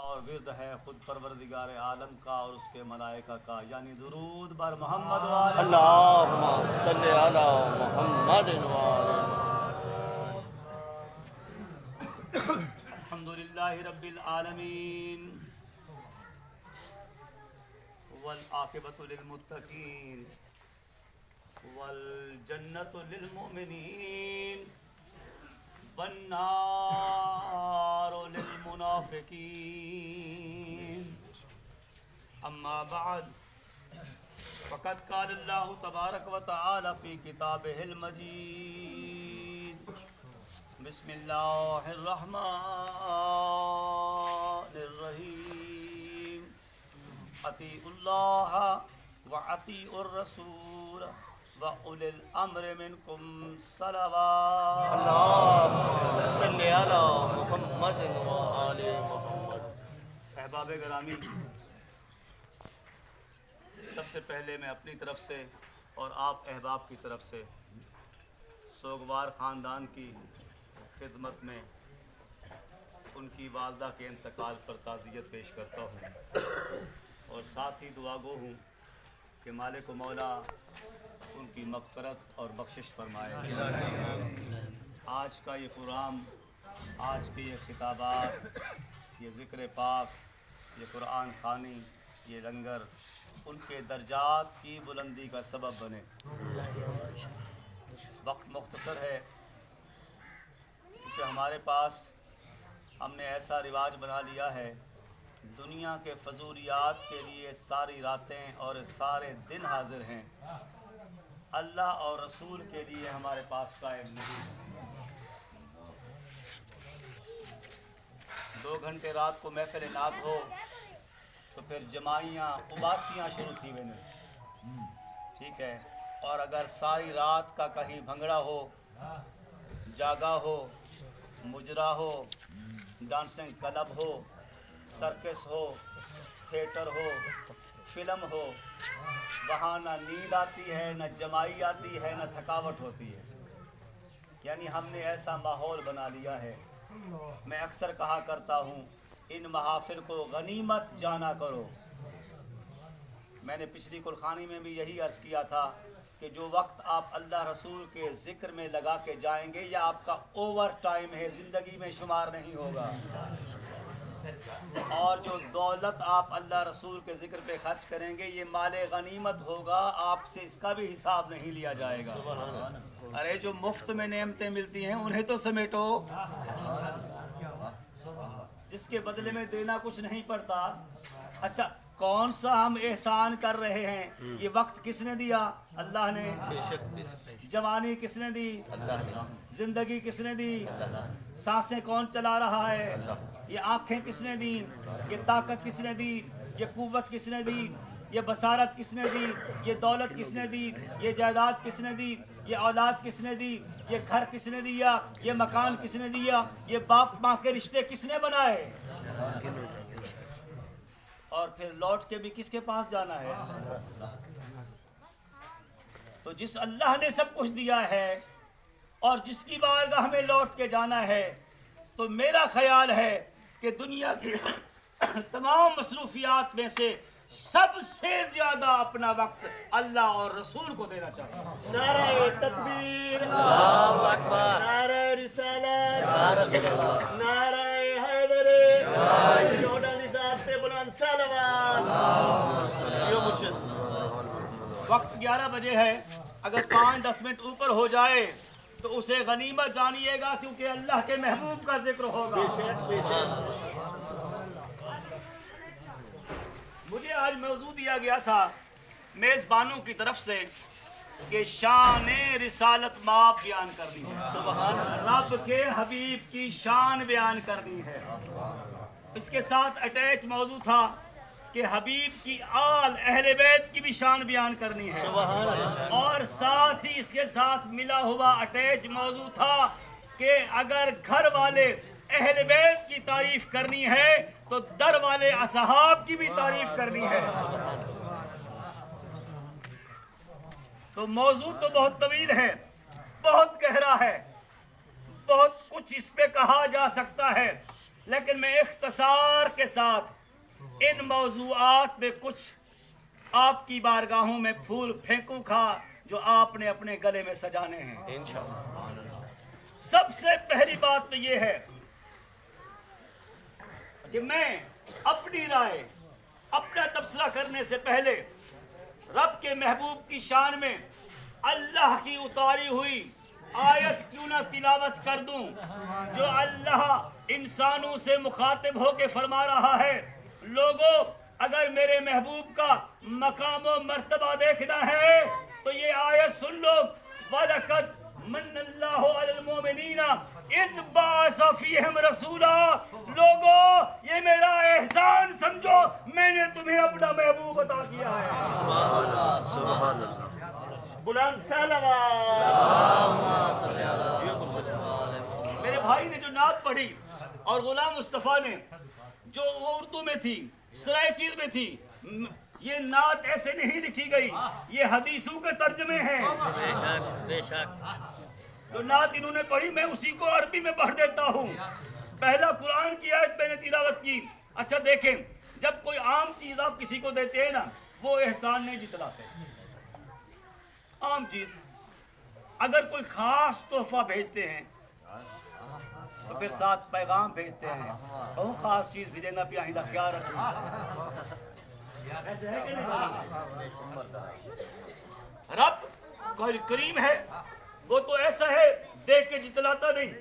اور ورد ہے خود پروردگار عالم کا اور اس کے ملائکہ کا، یعنی درود بر محمد وآلہ اللہم صلی علی محمد وآلہ الحمدللہ رب العالمین والعاقبۃ للمتقین والجنۃ للمؤمنین والنار للمنافقین اما بعد فقد قال اللہ تبارک و تعالی فی کتابہ المجید بسم اللہ الرحمن الرحیم اطیعوا اللہ واطیعوا الرسول وَأُولِي الْأَمْرِ مِنْكُمْ صَلَوَاتٌ اللہم صلی علی محمد وآلہ محمد۔ احباب گرامی، سب سے پہلے میں اپنی طرف سے اور آپ احباب کی طرف سے سوگوار خاندان کی خدمت میں ان کی والدہ کے انتقال پر تعزیت پیش کرتا ہوں اور ساتھ ہی دعا گو ہوں کہ مالک و مولا ان کی مغفرت اور بخشش فرمائے۔ آج کا یہ قرآن، آج کے یہ خطابات، یہ ذکر پاک، یہ قرآن خوانی، یہ لنگر ان کے درجات کی بلندی کا سبب بنے۔ وقت مختصر ہے کیونکہ ہمارے پاس ہم نے ایسا رواج بنا لیا ہے، دنیا کے فضولیات کے لیے ساری راتیں اور سارے دن حاضر ہیں، اللہ اور رسول کے لیے ہمارے پاس ٹائم نہیں ہے۔ 2 گھنٹے رات کو محفل نعت ہو تو پھر جمائیاں اباسیاں شروع تھی میں نے، ٹھیک ہے، اور اگر ساری رات کا کہیں بھنگڑا ہو، جاگا ہو، مجرا ہو، ڈانسنگ کلب ہو، سرکس ہو، تھیٹر ہو، فلم ہو، وہاں نہ نیند آتی ہے، نہ جمائی آتی ہے، نہ تھکاوٹ ہوتی ہے۔ یعنی ہم نے ایسا ماحول بنا لیا ہے۔ میں اکثر کہا کرتا ہوں ان محافل کو غنیمت جانا کرو۔ میں نے پچھلی کلخانی میں بھی یہی عرض کیا تھا کہ جو وقت آپ اللہ رسول کے ذکر میں لگا کے جائیں گے یہ آپ کا اوور ٹائم ہے، زندگی میں شمار نہیں ہوگا، اور جو دولت آپ اللہ رسول کے ذکر پہ خرچ کریں گے یہ مال غنیمت ہوگا، آپ سے اس کا بھی حساب نہیں لیا جائے گا۔ ارے جو مفت میں نعمتیں ملتی ہیں انہیں تو سمیٹو، جس کے بدلے میں دینا کچھ نہیں پڑتا۔ اچھا کون سا ہم احسان کر رہے ہیں؟ یہ وقت کس نے دیا؟ اللہ نے۔ جوانی کس نے دی؟ اللہ نے۔ زندگی کس نے دی؟ سانسیں کون چلا رہا ہے؟ یہ آنکھیں کس نے دی؟ یہ طاقت کس نے دی؟ یہ قوت کس نے دی؟ یہ بصارت کس نے دی؟ یہ دولت کس نے دی؟ یہ جائیداد کس نے دی؟ یہ اولاد کس نے دی؟ یہ گھر کس نے دیا؟ یہ مکان کس نے دیا؟ یہ باپ ماں کے رشتے کس نے بنائے؟ اور پھر لوٹ کے بھی کس کے پاس جانا ہے؟ تو جس اللہ نے سب کچھ دیا ہے اور جس کی بارگاہ ہمیں لوٹ کے جانا ہے، تو میرا خیال ہے کہ دنیا کی تمام مصروفیات میں سے سب سے زیادہ اپنا وقت اللہ اور رسول کو دینا چاہیے۔ نعرہ تکبیر، اللہ اکبر، نعرہ رسالت، نعرہ حیدری، چودہ نثار سے بلند صلوات۔ وقت 11 بجے ہے، اگر 5-10 منٹ اوپر ہو جائے تو اسے غنیمت جانیے گا، کیونکہ اللہ کے محبوب کا ذکر ہوگا۔ مجھے آج موضوع دیا گیا تھا میزبانوں کی طرف سے کہ شان رسالت مآب بیان کرنی ہے، رب کے حبیب کی شان بیان کرنی ہے۔ اس کے ساتھ اٹیچ موضوع تھا کہ حبیب کی آل اہل بیت کی بھی شان بیان کرنی ہے، اور ساتھ ہی اس کے ساتھ ملا ہوا اٹیچ موضوع تھا کہ اگر گھر والے اہل بیت کی تعریف کرنی ہے تو در والے اصحاب کی بھی تعریف کرنی ہے۔ تو موضوع تو بہت طویل ہے، بہت گہرا ہے، بہت کچھ اس پہ کہا جا سکتا ہے، لیکن میں اختصار کے ساتھ ان موضوعات میں کچھ آپ کی بارگاہوں میں پھول پھینکوں کھا جو آپ نے اپنے گلے میں سجانے ہیں انشاءاللہ۔ سب سے پہلی بات تو یہ ہے کہ میں اپنی رائے، اپنا تبصرہ کرنے سے پہلے رب کے محبوب کی شان میں اللہ کی اتاری ہوئی آیت کیوں نہ تلاوت کر دوں، جو اللہ انسانوں سے مخاطب ہو کے فرما رہا ہے، لوگوں اگر میرے محبوب کا مقام و مرتبہ دیکھنا ہے تو یہ آیت سن لو، وَلَقَدْ مَنَّ اللَّهُ عَلَى الْمُؤْمِنِينَ إِذْ بَعَثَ فِيهِمْ رَسُولًا۔ لوگوں یہ میرا احسان سمجھو، میں نے تمہیں اپنا محبوب عطا کیا ہے۔ سبحان اللہ۔ بلند صلوات۔ میرے بھائی نے جو نعت پڑھی اور غلام مصطفیٰ نے جو وہ اردو میں تھی، سرائکیز میں تھی، یہ نعت ایسے نہیں لکھی گئی، یہ حدیثوں کے ترجمے ہیں۔ بے شک۔ جو نعت انہوں نے پڑھی میں اسی کو عربی میں پڑھ دیتا ہوں۔ پہلا قرآن کی آیت میں نے تلاوت کی۔ اچھا دیکھیں، جب کوئی عام چیز آپ کسی کو دیتے ہیں نا، وہ احسان نہیں جتلاتے۔ عام چیز، اگر کوئی خاص تحفہ بھیجتے ہیں تو پھر ساتھ پیغام بھیجتے ہیں، بہت خاص چیز بھیجیں گا، پھر آئندہ خیال رکھیں۔ ایسے ہے کہ نہیں؟ رب کوئی کریم ہے، وہ تو ایسا ہے دیکھ کے جتلاتا نہیں،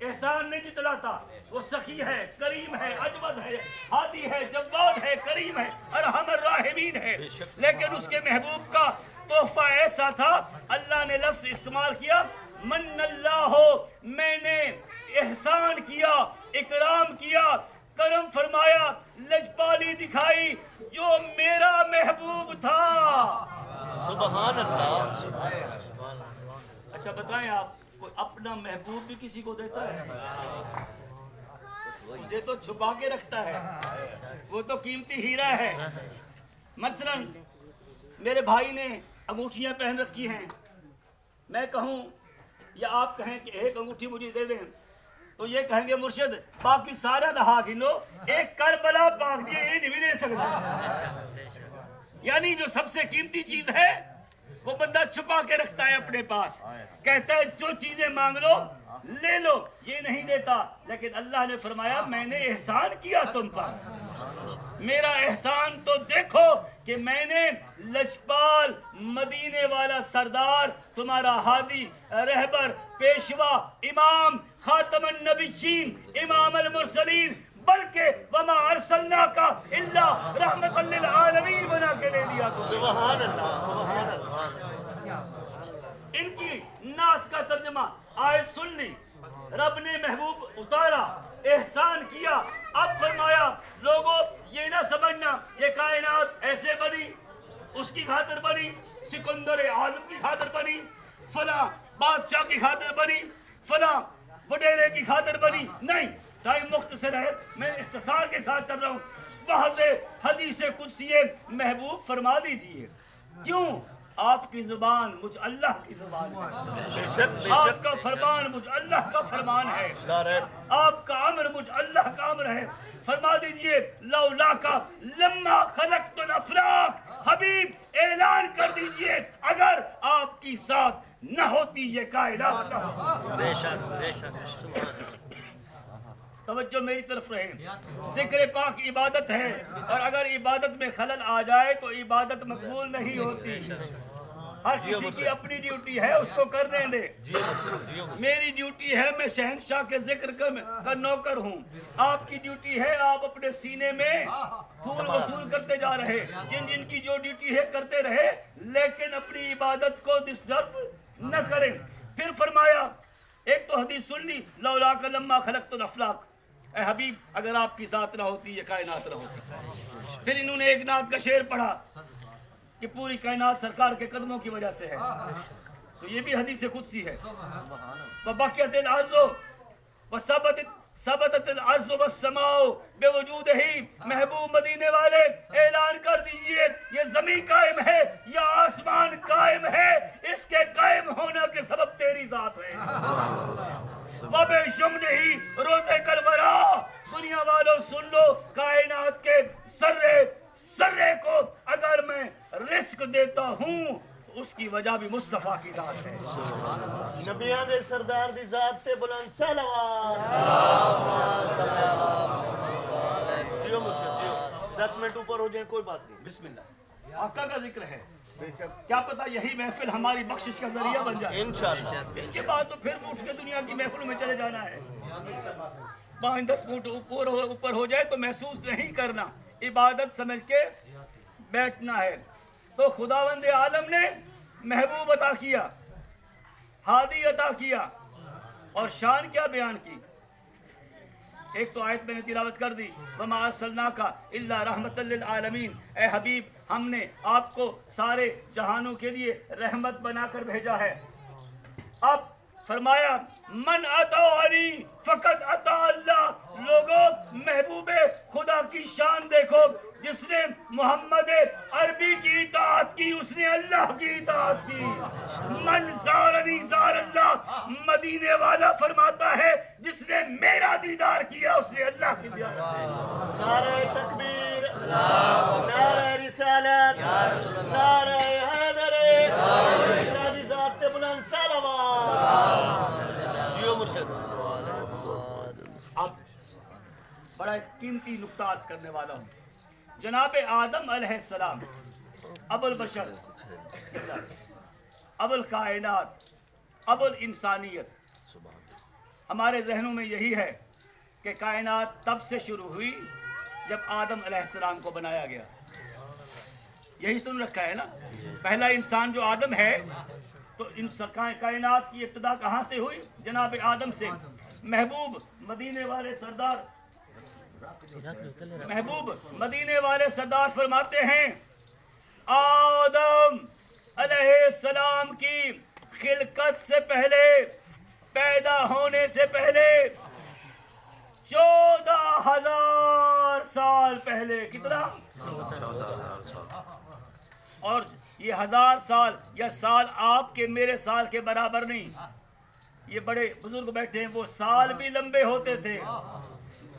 احسان نہیں جتلاتا، وہ سخی ہے، کریم ہے، اجود ہے، ہادی ہے، جواد ہے، کریم ہے، ارحم الراحمین ہے۔ لیکن اس کے محبوب کا تحفہ ایسا تھا، اللہ نے لفظ استعمال کیا، من اللہ، میں نے احسان کیا، اکرام کیا، کرم فرمایا، لجپالی دکھائی، جو میرا محبوب تھا۔ سبحان اللہ۔ اچھا بتائیں، آپ کوئی اپنا محبوب بھی کسی کو دیتا ہے؟ اسے تو چھپا کے رکھتا ہے، وہ تو قیمتی ہیرا ہے۔ مثلا میرے بھائی نے انگوٹھیاں پہن رکھی ہیں، میں کہوں یا آپ کہیں کہ ایک انگوٹھی مجھے دے دیں تو یہ کہیں گے مرشد باقی سارا دہا گنو، ایک کربلا پاک دیے یہ نہیں دے سکتا۔ یعنی جو سب سے قیمتی چیز ہے وہ بندہ چھپا کے رکھتا ہے اپنے پاس، کہتا ہے جو چیزیں مانگ لو لے لو، یہ نہیں دیتا۔ لیکن اللہ نے فرمایا میں نے احسان کیا تم پر، میرا احسان تو دیکھو کہ میں نے لجپال مدینے والا سردار، تمہارا ہادی، رہبر، پیشوا، امام، خاتم النبیین، امام المرسلین، بلکہ وما ارسلناک الا رحمۃ للعالمین بنا کے دے دیا۔ سبحان اللہ، سبحان اللہ۔ ان کی نعت کا ترجمہ آیت سن لی، رب نے محبوب اتارا، احسان کیا، اب فرمایا لوگوں یہ نہ سمجھنا یہ کائنات ایسے بنی، اس کی خاطر بنی، سکندر اعظم کی خاطر بنی، فلاں بادشاہ کی خاطر بنی، فلاں وڈیرے کی خاطر بنی، نہیں۔ ٹائم مختصر ہے، میں اختصار کے ساتھ چل رہا ہوں۔ بحث حدیث قدسی محبوب فرما دیجئے، کیوں؟ آپ کی زبان مجھ اللہ کی زبان ہے، آپ کا فرمان مجھ اللہ کا فرمان ہے، آپ کا امر مجھ اللہ کا امر ہے۔ فرما دیجئے لولا کا لما خلقت الافلاک، حبیب اعلان کر دیجئے اگر آپ کی ساتھ نہ ہوتی یہ کائنات نہ ہوتی۔ بے شک، بے شک، سبحان اللہ۔ توجہ میری طرف رہے، ذکر پاک عبادت ہے، اور اگر عبادت میں خلل آ جائے تو عبادت مقبول نہیں ہوتی۔ ہر کسی کی اپنی ڈیوٹی ہے، اس کو کرنے دے۔ میری ڈیوٹی ہے میں شہنشاہ کے ذکر کا نوکر ہوں، آپ کی ڈیوٹی ہے آپ اپنے سینے میں پھول وصول کرتے جا رہے، جن جن کی جو ڈیوٹی ہے کرتے رہے، لیکن اپنی عبادت کو ڈسٹرب نہ کریں۔ پھر فرمایا ایک تو حدیث سن لی، لولاک لما خلقت الافلاک، اے حبیب اگر آپ کی ذات نہ ہوتی یہ کائنات نہ ہوتی۔ پھر انہوں نے ایک نعت کا شعر پڑھا کہ پوری کائنات سرکار کے قدموں کی وجہ سے ہے، تو یہ بھی حدیث قدسی ہے۔ وبقیت الارض وثبتت الارض والسماء بوجودہ، محبوب مدینے والے اعلان کر دیجئے یہ زمین قائم ہے یا آسمان قائم ہے، اس کے قائم ہونے کے سبب تیری ذات ہے۔ وبجملہ روز کلورا دنیا والوں سن لو کائنات کے ذرے کو اگر میں رزق دیتا ہوں اس کی وجہ بھی مصطفیٰ کی ذات ہے. نبیان سردار دی ذات سے بلند صلوات. جیو مرشد جیو 10 منٹ اوپر ہو جائیں کوئی بات نہیں. بسم اللہ. آقا کا ذکر ہے, بے شک کیا پتہ یہی محفل ہماری بخشش کا ذریعہ بن جائے. انشاءاللہ. اس کے بعد تو پھر اٹھ کے دنیا کی محفلوں میں چلے جانا ہے. 5-10 فٹ اوپر ہو جائے تو محسوس نہیں کرنا, عبادت سمجھ کے بیٹھنا ہے. تو خداوند عالم نے محبوب عطا کیا, ہادی عطا کیا, اور شان کیا بیان کی. ایک تو آیت میں نے تلاوت کر دی, وَمَا أَرْسَلْنَاكَ إِلَّا رَحْمَةً لِلْعَالَمِينَ, اے حبیب ہم نے آپ کو سارے جہانوں کے لیے رحمت بنا کر بھیجا ہے. اب فرمایا من اطاعنی فقط اطاع اللہ. لوگوں محبوب خدا کی شان دیکھو, جس نے محمد عربی کی اطاعت کی اس نے اللہ کی اطاعت کی. من زارنی زار اللہ, مدینے والا فرماتا ہے جس نے میرا دیدار کیا اس نے اللہ کی زیارت کی. نعرہ تکبیر, نعرہ رسالت, نعرہ حیدر, اللہ دی ذات سے بلند صلوات. جیو مرشد. اب بڑا ایک قیمتی نقطہ عرض کرنے والا ہوں. جناب آدم علیہ السلام ابو البشر, ابو الکائنات, ابو الانسانیت. ہمارے ذہنوں میں یہی ہے کہ کائنات تب سے شروع ہوئی جب آدم علیہ السلام کو بنایا گیا. یہی سن رکھا ہے نا, پہلا انسان جو آدم ہے تو کائنات کی ابتدا کہاں سے ہوئی؟ جناب آدم سے. محبوب مدینے والے سردار فرماتے ہیں آدم علیہ السلام کی خلقت سے پہلے, پیدا ہونے سے پہلے 14,000 سال پہلے. کتنا؟ اور یہ 1000 سال یا سال آپ کے میرے سال کے برابر نہیں. یہ بڑے بزرگ بیٹھے ہیں, وہ سال بھی لمبے ہوتے تھے,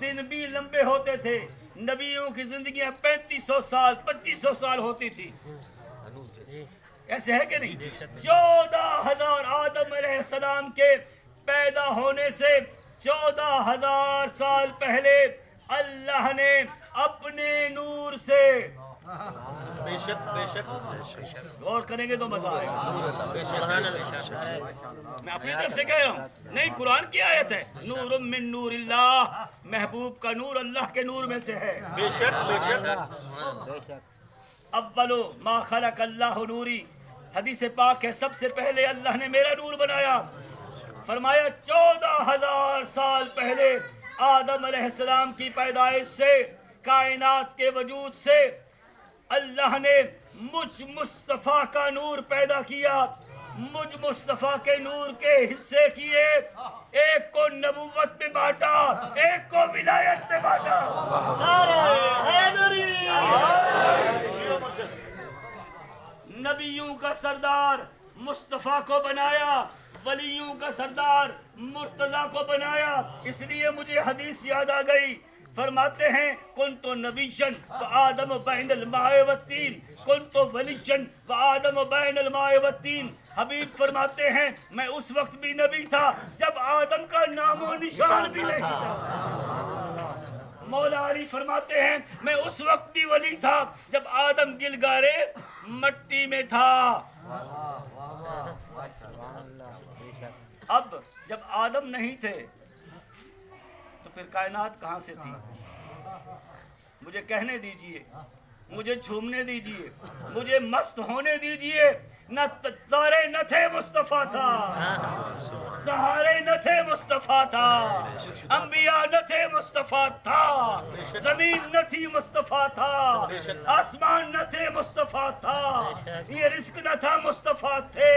دن بھی لمبے ہوتے تھے. نبیوں کی زندگیاں 3500 سال 2500 سال ہوتی تھی. ایسے ہے کہ نہیں؟ 14,000 آدم علیہ السلام کے پیدا ہونے سے 14,000 سال پہلے اللہ نے اپنے نور سے, بے شک بے شک, غور کریں گے تو مزہ آئے گا. میں اپنی طرف سے کہہ رہا ہوں, نہیں قرآن کی آیت ہے, نور من نور اللہ, محبوب کا نور اللہ کے نور میں سے ہے. بے شک بے شک. اولو ما خلق اللہ نوری, حدیث پاک ہے سب سے پہلے اللہ نے میرا نور بنایا. فرمایا 14,000 سال پہلے آدم علیہ السلام کی پیدائش سے, کائنات کے وجود سے اللہ نے مجھ مصطفیٰ کا نور پیدا کیا. مجھ مصطفیٰ کے نور کے حصے کیے, ایک کو نبوت میں بانٹا, ایک کو ولایت میں بانٹا. نعرہ حیدری. نبیوں کا سردار مصطفیٰ کو بنایا, ولیوں کا سردار مرتضیٰ کو بنایا. اس لیے مجھے حدیث یاد آ گئی. فرماتے ہیں کنتو نبیًا وآدم بین الماء والطین, کنتو ولیًا وآدم بین الماء والطین. حبیب فرماتے ہیں میں اس وقت بھی نبی تھا جب آدم کا نام و نشان بھی نہیں تھا. مولا علی فرماتے ہیں میں اس وقت بھی ولی تھا جب آدم گلگارے مٹی میں تھا. اب جب آدم نہیں تھے تو پھر کائنات کہاں سے تھی؟ مجھے کہنے دیجئے, مجھے جھومنے دیجئے, مجھے مست ہونے دیجئے. نہ تارے نہ تھے مصطفیٰ تھا, سہارے نہ تھے مصطفیٰ تھا, انبیاء نہ تھے مصطفیٰ تھا, زمین نہ تھی مصطفیٰ تھا, آسمان نہ تھے مصطفیٰ تھا, یہ رزق نہ تھا مصطفیٰ تھے.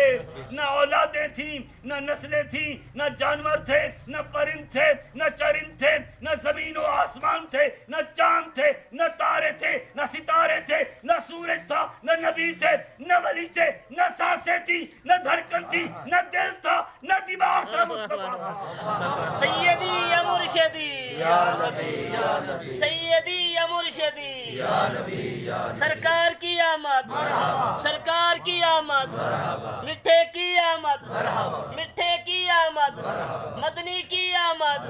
نہ اولادیں تھیں, نہ نسلیں تھیں, نہ جانور تھے, نہ پرند تھے, نہ چرند تھے, نہ زمین و آسمان تھے, نہ چاند تھے, نہ تارے تھے, نہ ستارے تھے, نہ سورج تھا, نہ نبی تھے, نہ ولی تھے, نہ سانسیں تھی, نہ دھڑکن تھی, نہ دل تھا, نہ دماغ آخر مصطفیٰ سیدی یا مرشدی یا نبی یا نبی سیدی یا مرشدی یا نبی یا سرکار کی آمد سرکار کی آمد مٹھے کی آمد مٹھے کی آمد مدنی کی آمد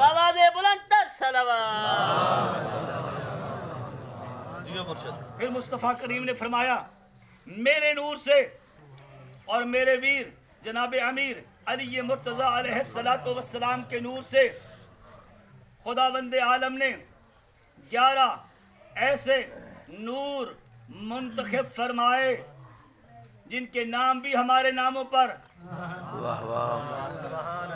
آواز بلند تر صلوات. جیو مرشد. پھر مصطفیٰ کریم نے فرمایا میرے نور سے اور میرے ویر جناب امیر علی مرتضیٰ علیہ السلام کے نور سے خداوند عالم نے 11 ایسے نور منتخب فرمائے جن کے نام بھی ہمارے ناموں پر، واہ واہ سبحان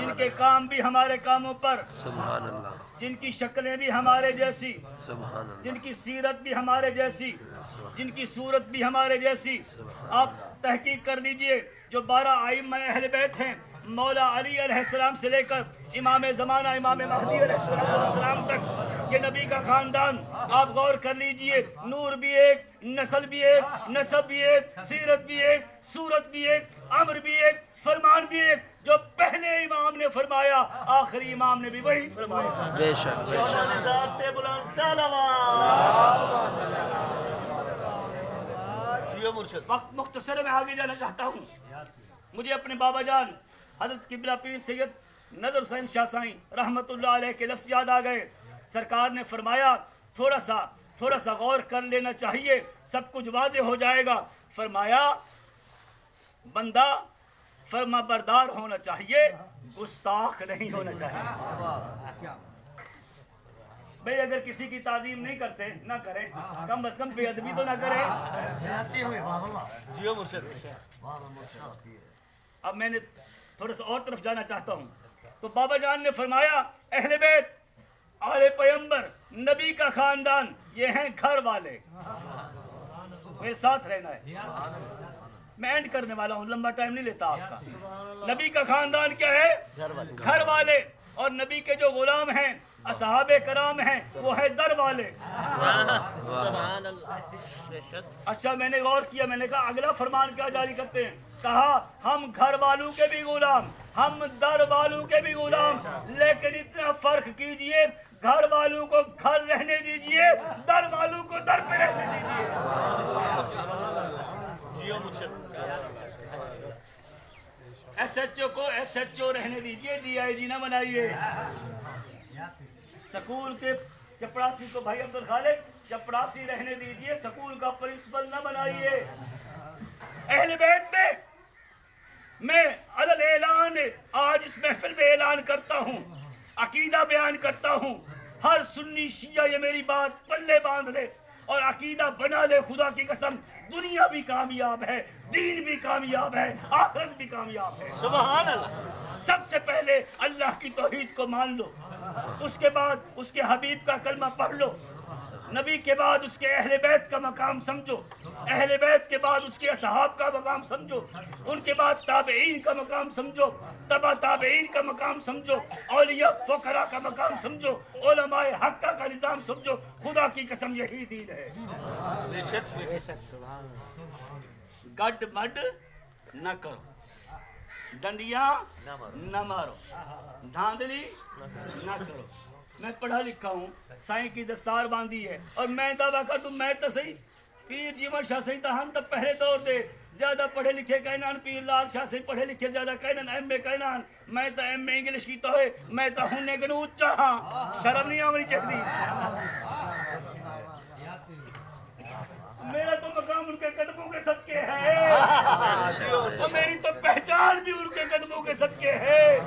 جن اللہ کے کام بھی ہمارے کاموں پر، سبحان اللہ جن کی شکلیں بھی ہمارے جیسی، سبحان اللہ جن کی سیرت بھی ہمارے جیسی، جن کی صورت بھی ہمارے جیسی. آپ تحقیق کر لیجئے جو 12 ائمہ اہل بیت ہیں، مولا علی علیہ السلام سے لے کر امام زمانہ امام مہدی علیہ السلام تک، یہ نبی کا خاندان. آپ غور کر لیجئے، نور بھی ایک، نسل بھی ایک، نسب بھی ایک، سیرت بھی ایک، صورت بھی ایک، امر بھی ایک، فرمان بھی ایک. جو پہلے امام نے فرمایا آخری امام نے بھی وہی فرمایا. بے شک بے شک مولا نظام تے بلند صلوات. جیو مرشد. وقت مختصر میں آگے جانا چاہتا ہوں. مجھے اپنے بابا جان حضرت قبلہ پیر سید نظر حسین شاہ سائیں رحمت اللہ علیہ کے لفظ یاد آ گئے. سرکار نے فرمایا تھوڑا سا غور کر لینا چاہیے، سب کچھ واضح ہو جائے گا. فرمایا بندہ فرما بردار ہونا چاہیے، گستاخ نہیں ہونا چاہیے. بھئی اگر کسی کی تعظیم نہیں کرتے نہ کریں، کم از کم بے ادبی تو نہ کریں. جیو مرشد. اب میں نے تھوڑا سا اور طرف جانا چاہتا ہوں. تو بابا جان نے فرمایا اہل بیت آل پیغمبر نبی کا خاندان یہ ہیں گھر والے. میرے ساتھ رہنا ہے، میں اینڈ کرنے والا ہوں، لمبا ٹائم نہیں لیتا آپ کا. نبی کا خاندان کیا ہے؟ گھر والے. اور نبی کے جو غلام ہیں اصحاب کرام ہیں وہ ہے در والے. سبحان اللہ. اچھا میں نے غور کیا، میں نے کہا اگلا فرمان کیا جاری کرتے ہیں؟ کہا ہم گھر والوں کے بھی غلام، ہم در والوں کے بھی غلام، لیکن اتنا فرق کیجئے گھر والوں کو گھر رہنے دیجئے، در والوں کو در پہ رہنے دیجئے. جیو مرشد. ایس ایچ او کو ایس ایچ او رہنے دیجئے، ڈی آئی جی نہ بنائیے. سکول کے چپڑاسی کو بھائی عبد الخالق چپڑاسی رہنے دیجئے، سکول کا پرنسپل نہ بنائیے. اہل بیت میں علل اعلان آج اس محفل میں اعلان کرتا ہوں، عقیدہ بیان کرتا ہوں. ہر سنی شیعہ یہ میری بات پلے باندھ لے اور عقیدہ بنا لے. خدا کی قسم دنیا بھی کامیاب ہے، دین بھی کامیاب ہے، آخرت بھی کامیاب ہے. سبحان اللہ. سب سے پہلے اللہ کی توحید کو مان لو، اس کے بعد اس کے حبیب کا کلمہ پڑھ لو، نبی کے بعد اس کے اہل بیت کا مقام سمجھو، اہل بیت کے بعد اس کے اصحاب کا مقام سمجھو، ان کے بعد تابعین کا مقام سمجھو، تبع تابعین کا مقام سمجھو، اولیاء فقراء کا مقام سمجھو، علماء حقہ کا نظام سمجھو. خدا کی قسم یہی دین ہے. بے شک بے شک. گڈ مڈ نہ کرو، ڈنڈیاں نہ مارو، دھاندلی نہ کرو. میں پڑھا لکھا ہوں، سائیں کی دستار باندھی ہے، اور میں دعویٰ کر دوں میں تو صحیح پیر جیون شاہ صحیح تہان تب پہلے دور دے زیادہ پڑھے لکھے کہنان، پیر لال شاہ صحیح پڑھے لکھے زیادہ کہنان، ایم اے کہنان. میں تو ایم اے انگلش کی تو ہے، میں تو ہوں نے گنو اچھا ہاں، شرم نہیں آمنی چاہتی. میرا تو مقام ان کے قدموں کے صدقے ہے، اور میری تو پہچان بھی ان کے قدموں کے صدقے ہے.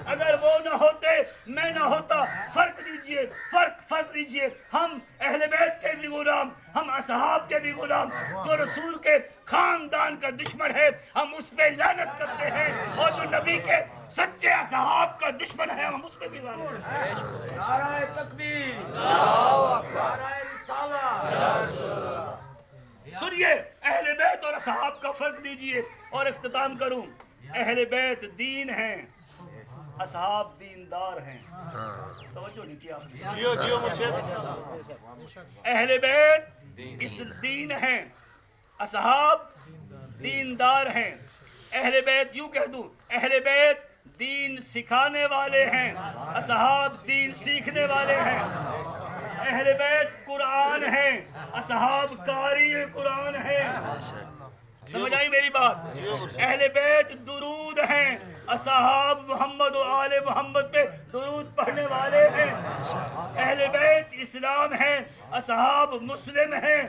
اگر وہ نہ ہوتے میں نہ ہوتا. فرق دیجئے، فرق دیجئے. ہم اہل بیت کے بھی غلام، ہم اصحاب کے بھی غلام. جو رسول کے خاندان کا دشمن ہے ہم اس پہ لعنت کرتے ہیں، اور جو نبی کے سچے اصحاب کا دشمن ہے ہم اس پہ بھی لعنت کرتے ہیں. نعرہ تکبیر، نعرہ رسالہ. سنیے اہل بیت اور اصحاب کا فرق دیجئے اور اختتام کروں. اہل بیت دین ہیں، اصحاب دیندار ہیں. توجہ نہیں کیا آپ نے؟ جیو جیو مرشد. اہل بیت اس دین ہیں، اصحاب دیندار ہیں. اہل بیت یوں کہہ دوں، اہل بیت دین سکھانے والے ہیں، اصحاب دین سیکھنے والے ہیں۔ اہل بیت قرآن ہیں، اصحاب قاری قرآن ہیں۔ سمجھ آئی میری بات؟ اہل بیت درود ہیں، اصحاب محمد و آل محمد پہ درود پڑھنے والے ہیں۔ اہل بیت اسلام ہیں، اصحاب مسلم ہیں۔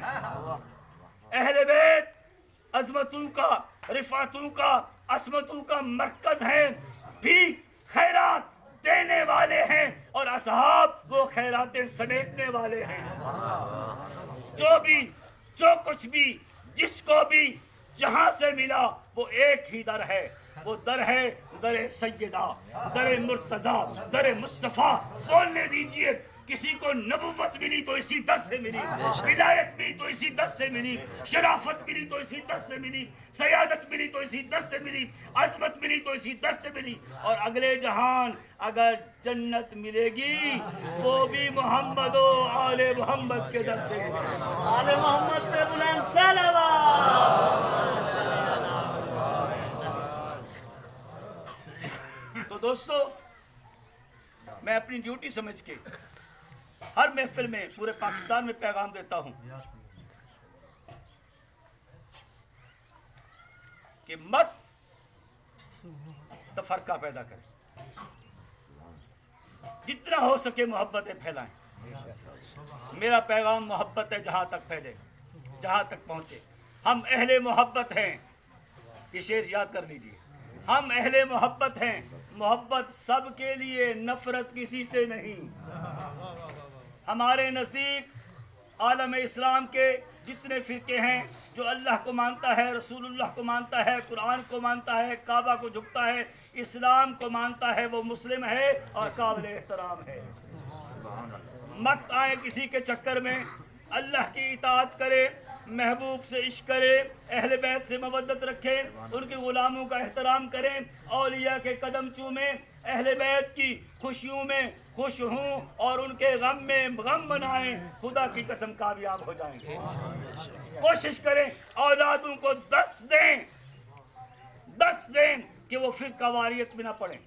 اہل بیت عظمتوں کا، رفعتوں کا، عصمتوں کا مرکز ہیں، بھی خیرات دینے والے ہیں، اور اصحاب وہ خیراتیں سمیٹنے والے ہیں۔ جو کچھ بھی جس کو بھی جہاں سے ملا وہ ایک ہی در ہے، وہ در ہے در سیدہ، در مرتضیٰ، در مصطفیٰ۔ بولنے دیجئے، کسی کو نبوت ملی تو اسی در سے ملی، ولایت ملی تو اسی در سے ملی، شرافت ملی تو اسی در سے ملی، سیادت ملی تو اسی در سے ملی، عظمت ملی تو اسی در سے ملی۔ اور اگلے جہان اگر جنت ملے گی وہ بھی محمد و آل محمد کے در سے ملے گی۔ آل محمد پہ بلند صلوات۔ تو دوستو، میں اپنی ڈیوٹی سمجھ کے ہر محفل میں پورے پاکستان میں پیغام دیتا ہوں کہ مت تفرقہ پیدا کریں، جتنا ہو سکے محبتیں پھیلائیں۔ میرا پیغام محبت ہے، جہاں تک پھیلے، جہاں تک پہنچے۔ ہم اہل محبت ہیں، یہ شعر یاد کر لیجئے، ہم اہل محبت ہیں، محبت سب کے لیے، نفرت کسی سے نہیں۔ ہمارے نزدیک عالم اسلام کے جتنے فرقے ہیں، جو اللہ کو مانتا ہے، رسول اللہ کو مانتا ہے، قرآن کو مانتا ہے، کعبہ کو جھکتا ہے، اسلام کو مانتا ہے، وہ مسلم ہے اور قابل احترام ہے۔ مت آئے کسی کے چکر میں، اللہ کی اطاعت کرے، محبوب سے عشق کرے، اہل بیت سے مودت رکھیں، ان کے غلاموں کا احترام کریں، اولیاء کے قدم چومیں، اہل بیت کی خوشیوں میں خوش ہوں اور ان کے غم میں غم منائیں، خدا کی قسم کامیاب ہو جائیں گے۔ کوشش کریں اولادوں کو درس دیں کہ وہ فرقہ واریت میں نہ پڑیں،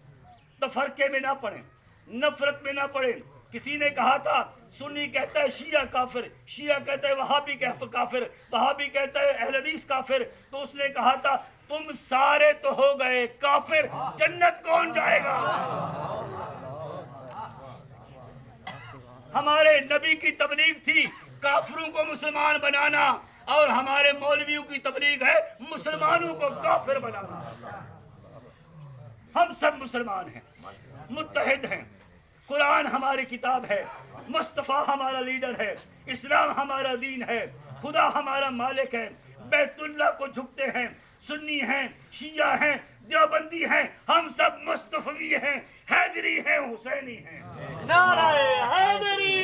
تفرقے میں نہ پڑیں، نفرت میں نہ پڑیں۔ کسی نے کہا تھا سنی کہتا ہے شیعہ کافر، شیعہ کہتا ہے وہابی کافر، وہابی کہتا ہے اہل حدیث کافر، تو اس نے کہا تھا تم سارے تو ہو گئے کافر، جنت کون جائے گا؟ ہمارے نبی کی تبلیغ تھی کافروں کو مسلمان بنانا، اور ہمارے مولویوں کی تبلیغ ہے مسلمانوں کو کافر بنانا۔ ہم سب مسلمان ہیں، متحد ہیں، قرآن ہماری کتاب ہے، مصطفیٰ ہمارا لیڈر ہے، اسلام ہمارا دین ہے، خدا ہمارا مالک ہے، بیت اللہ کو جھکتے ہیں، سنی ہیں، شیعہ ہیں، دیوبندی ہیں، ہم سب مصطفی ہیں، حیدری ہیں، حسینی ہیں۔ نعرہ حیدری۔